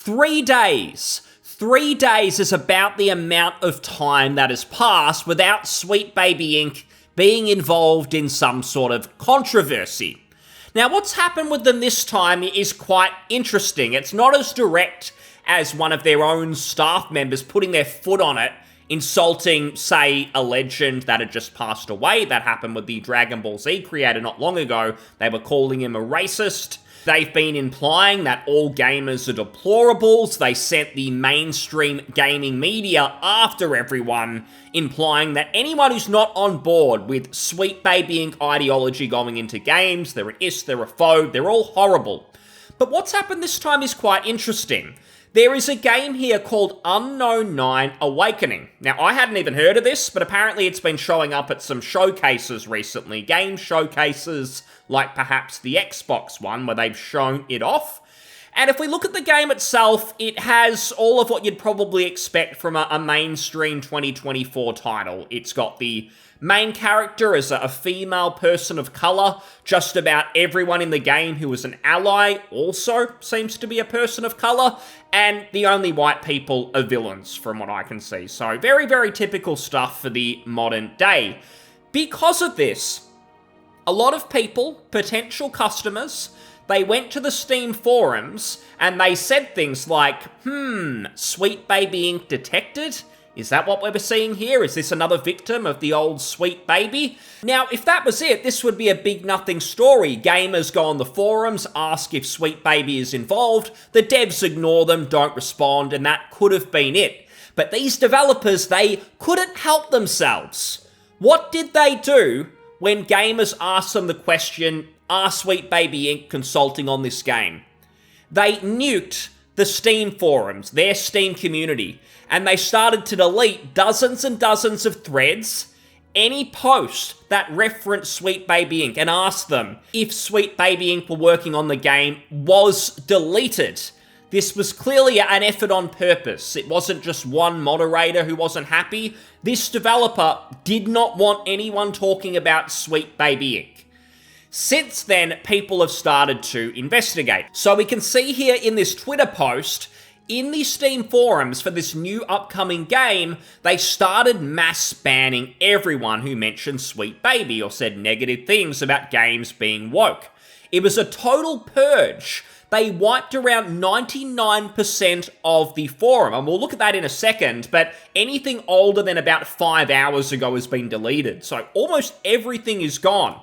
3 days. 3 days is about the amount of time that has passed without Sweet Baby Inc. being involved in some sort of controversy. Now, what's happened with them this time is quite interesting. It's not as direct as one of their own staff members putting their foot on it, insulting, say, a legend that had just passed away. That happened with the Dragon Ball Z creator not long ago. They were calling him a racist. They've been implying that all gamers are deplorables. They sent the mainstream gaming media after everyone, implying that anyone who's not on board with Sweet Baby Inc. ideology going into games, they're an is, they're a phobe, they're all horrible. But what's happened this time is quite interesting. There is a game here called Unknown9 Awakening. Now, I hadn't even heard of this, but apparently it's been showing up at some showcases recently. Game showcases, like perhaps the Xbox one, where they've shown it off. And if we look at the game itself, it has all of what you'd probably expect from a mainstream 2024 title. It's got the main character as a female person of color. Just about everyone in the game who is an ally also seems to be a person of color. And the only white people are villains, from what I can see. So very, very typical stuff for the modern day. Because of this, a lot of people, potential customers, they went to the Steam forums and they said things like, Sweet Baby Inc. detected? Is that what we're seeing here? Is this another victim of the old Sweet Baby? Now, if that was it, this would be a big nothing story. Gamers go on the forums, ask if Sweet Baby is involved, the devs ignore them, don't respond, and that could have been it. But these developers, they couldn't help themselves. What did they do when gamers asked them the question, are Sweet Baby Inc. consulting on this game? They nuked the Steam forums, their Steam community, and they started to delete dozens and dozens of threads, any post that referenced Sweet Baby Inc. and asked them if Sweet Baby Inc. were working on the game was deleted. This was clearly an effort on purpose. It wasn't just one moderator who wasn't happy. This developer did not want anyone talking about Sweet Baby Inc. Since then, people have started to investigate. So we can see here in this Twitter post, in the Steam forums for this new upcoming game, they started mass banning everyone who mentioned Sweet Baby or said negative things about games being woke. It was a total purge. They wiped around 99% of the forum, and we'll look at that in a second, but anything older than about 5 hours ago has been deleted, so almost everything is gone.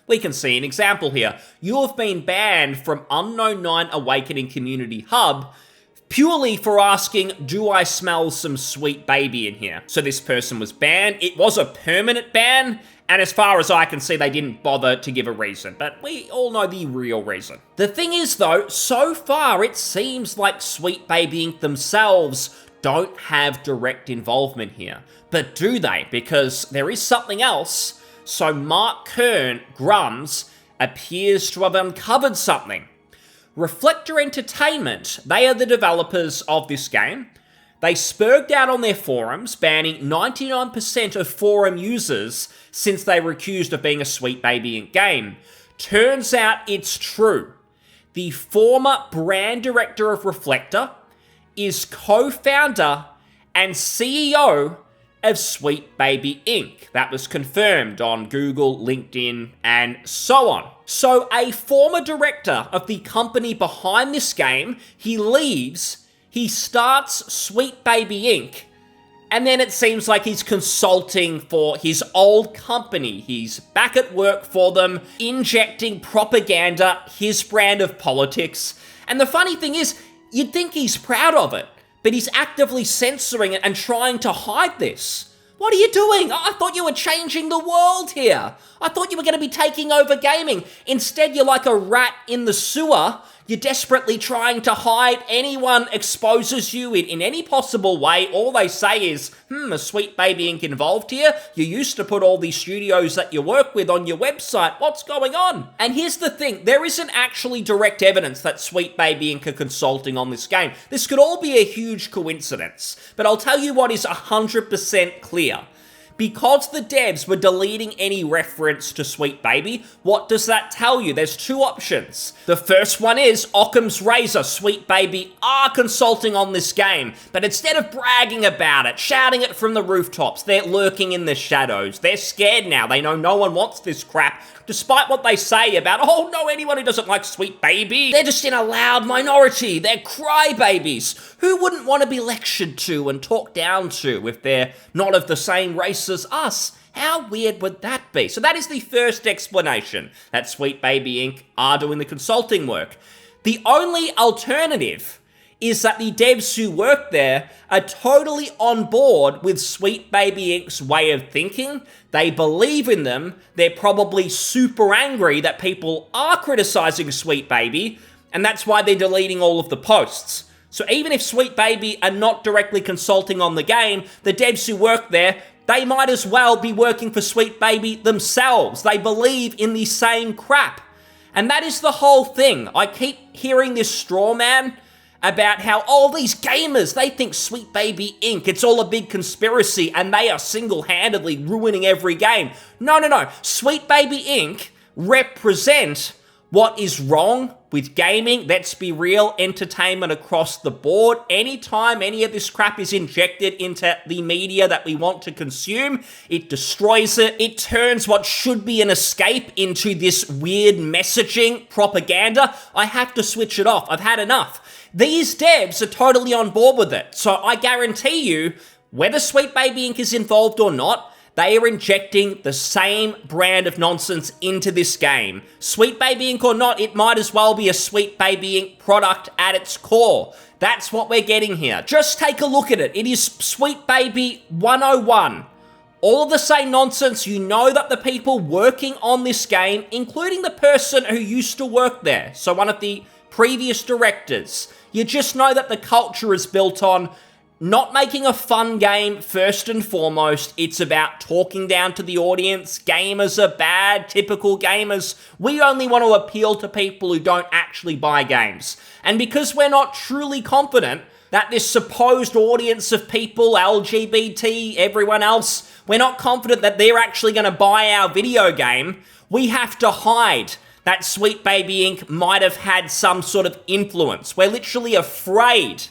We can see an example here. You have been banned from Unknown9 Awakening Community Hub purely for asking, do I smell some Sweet Baby in here? So this person was banned. It was a permanent ban, and as far as I can see, they didn't bother to give a reason, but we all know the real reason. The thing is, though, so far it seems like Sweet Baby Inc. themselves don't have direct involvement here. But do they? Because there is something else. So Mark Kern, Grums, appears to have uncovered something. Reflector Entertainment, they are the developers of this game. They spurged out on their forums, banning 99% of forum users since they were accused of being a Sweet Baby Inc. game. Turns out it's true. The former brand director of Reflector is co-founder and CEO of Sweet Baby Inc. That was confirmed on Google, LinkedIn, and so on. So a former director of the company behind this game, he leaves, he starts Sweet Baby Inc., and then it seems like he's consulting for his old company. He's back at work for them, injecting propaganda, his brand of politics. And the funny thing is, you'd think he's proud of it, but he's actively censoring it and trying to hide this. What are you doing? I thought you were changing the world here. I thought you were going to be taking over gaming. Instead, you're like a rat in the sewer. You're desperately trying to hide. Anyone exposes you in any possible way. All they say is, a Sweet Baby Inc. involved here. You used to put all these studios that you work with on your website. What's going on? And here's the thing. There isn't actually direct evidence that Sweet Baby Inc. are consulting on this game. This could all be a huge coincidence. But I'll tell you what is 100% clear. Because the devs were deleting any reference to Sweet Baby, what does that tell you? There's two options. The first one is Occam's Razor, Sweet Baby are consulting on this game, but instead of bragging about it, shouting it from the rooftops, they're lurking in the shadows. They're scared now. They know no one wants this crap, despite what they say about, oh no, anyone who doesn't like Sweet Baby, they're just in a loud minority. They're crybabies. Who wouldn't want to be lectured to and talked down to if they're not of the same race as us? How weird would that be? So that is the first explanation, that Sweet Baby Inc. are doing the consulting work. The only alternative is that the devs who work there are totally on board with Sweet Baby Inc.'s way of thinking. They believe in them. They're probably super angry that people are criticizing Sweet Baby, and that's why they're deleting all of the posts. So even if Sweet Baby are not directly consulting on the game, the devs who work there, they might as well be working for Sweet Baby themselves. They believe in the same crap. And that is the whole thing. I keep hearing this straw man about how, oh, these gamers, they think Sweet Baby Inc., it's all a big conspiracy and they are single-handedly ruining every game. No. Sweet Baby Inc. represent what is wrong with gaming. Let's be real, entertainment across the board. Anytime any of this crap is injected into the media that we want to consume, it destroys it. It turns what should be an escape into this weird messaging propaganda. I have to switch it off. I've had enough. These devs are totally on board with it. So I guarantee you, whether Sweet Baby Inc. is involved or not, they are injecting the same brand of nonsense into this game. Sweet Baby Inc. or not, it might as well be a Sweet Baby Inc. product at its core. That's what we're getting here. Just take a look at it. It is Sweet Baby 101. All of the same nonsense. You know that the people working on this game, including the person who used to work there, so one of the previous directors, you just know that the culture is built on not making a fun game first and foremost. It's about talking down to the audience. Gamers are bad, typical gamers. We only want to appeal to people who don't actually buy games. And because we're not truly confident that this supposed audience of people, LGBT, everyone else, we're not confident that they're actually going to buy our video game, we have to hide that Sweet Baby Inc. might have had some sort of influence. We're literally afraid.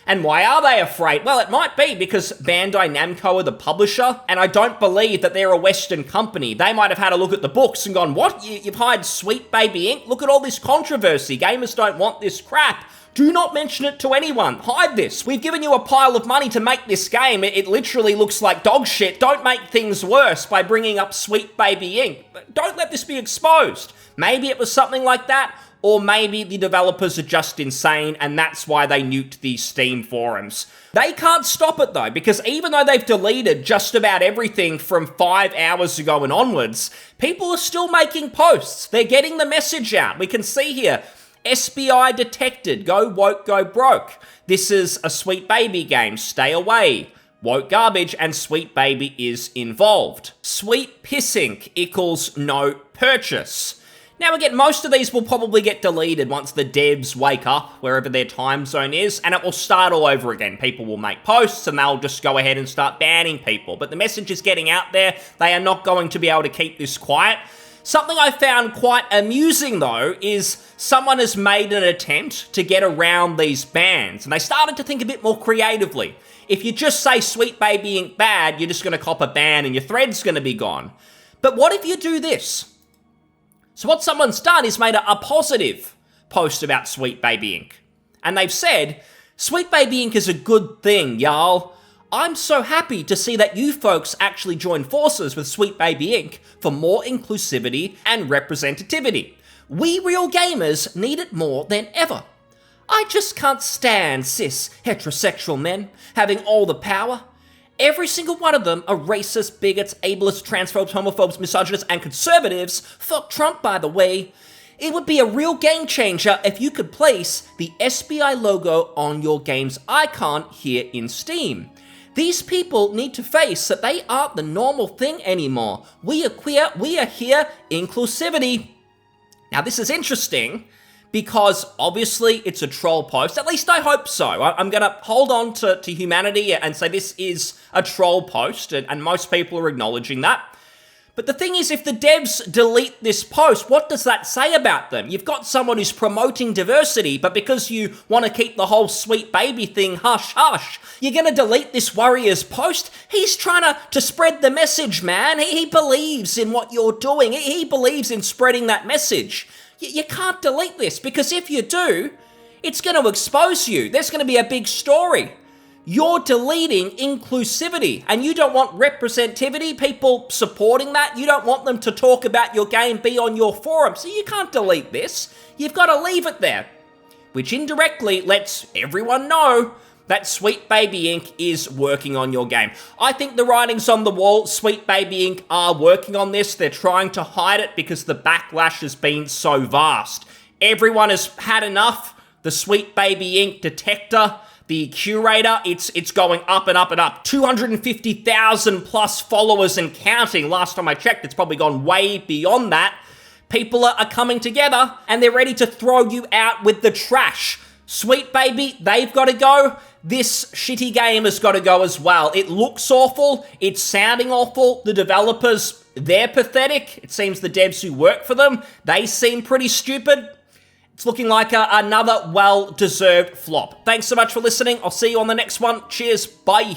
And why are they afraid? Well, it might be because Bandai Namco are the publisher, and I don't believe that they're a Western company. They might have had a look at the books and gone, what? You've hired Sweet Baby Inc.? Look at all this controversy. Gamers don't want this crap. Do not mention it to anyone. Hide this. We've given you a pile of money to make this game. It literally looks like dog shit. Don't make things worse by bringing up Sweet Baby Inc. Don't let this be exposed. Maybe it was something like that, or maybe the developers are just insane and that's why they nuked these Steam forums. They can't stop it though, because even though they've deleted just about everything from 5 hours ago and onwards, people are still making posts. They're getting the message out. We can see here, SBI detected, go woke, go broke. This is a Sweet Baby game, stay away. Woke garbage and Sweet Baby is involved. Sweet Pissink equals no purchase. Now again, most of these will probably get deleted once the devs wake up, wherever their time zone is, and it will start all over again. People will make posts and they'll just go ahead and start banning people. But the message is getting out there. They are not going to be able to keep this quiet. Something I found quite amusing though is someone has made an attempt to get around these bans, and they started to think a bit more creatively. If you just say Sweet Baby Inc. bad, you're just going to cop a ban and your thread's going to be gone. But what if you do this? So what someone's done is made a positive post about Sweet Baby Inc. And they've said, Sweet Baby Inc. is a good thing, y'all. I'm so happy to see that you folks actually join forces with Sweet Baby Inc. for more inclusivity and representativity. We real gamers need it more than ever. I just can't stand cis heterosexual men having all the power. Every single one of them are racist, bigots, ableists, transphobes, homophobes, misogynists, and conservatives. Fuck Trump, by the way. It would be a real game changer if you could place the SBI logo on your game's icon here in Steam. These people need to face that they aren't the normal thing anymore. We are queer, we are here, inclusivity. Now this is interesting because obviously it's a troll post. At least I hope so. I'm going to hold on to humanity and say this is a troll post, and most people are acknowledging that. But the thing is, if the devs delete this post, what does that say about them? You've got someone who's promoting diversity, but because you want to keep the whole sweet baby thing hush-hush, you're going to delete this warrior's post? He's trying to spread the message, man. He believes in what you're doing. He believes in spreading that message. You can't delete this, because if you do, it's going to expose you. There's going to be a big story. You're deleting inclusivity, and you don't want representativity, people supporting that. You don't want them to talk about your game, be on your forum, so you can't delete this. You've got to leave it there, which indirectly lets everyone know that Sweet Baby Inc. is working on your game. I think the writing's on the wall. Sweet Baby Inc. are working on this. They're trying to hide it because the backlash has been so vast. Everyone has had enough. The Sweet Baby Inc. detector, the curator, it's going up and up and up. 250,000 plus followers and counting. Last time I checked, it's probably gone way beyond that. People are coming together and they're ready to throw you out with the trash. Sweet Baby, they've got to go. This shitty game has got to go as well. It looks awful. It's sounding awful. The developers, they're pathetic. It seems the devs who work for them, they seem pretty stupid. It's looking like another well-deserved flop. Thanks so much for listening. I'll see you on the next one. Cheers. Bye.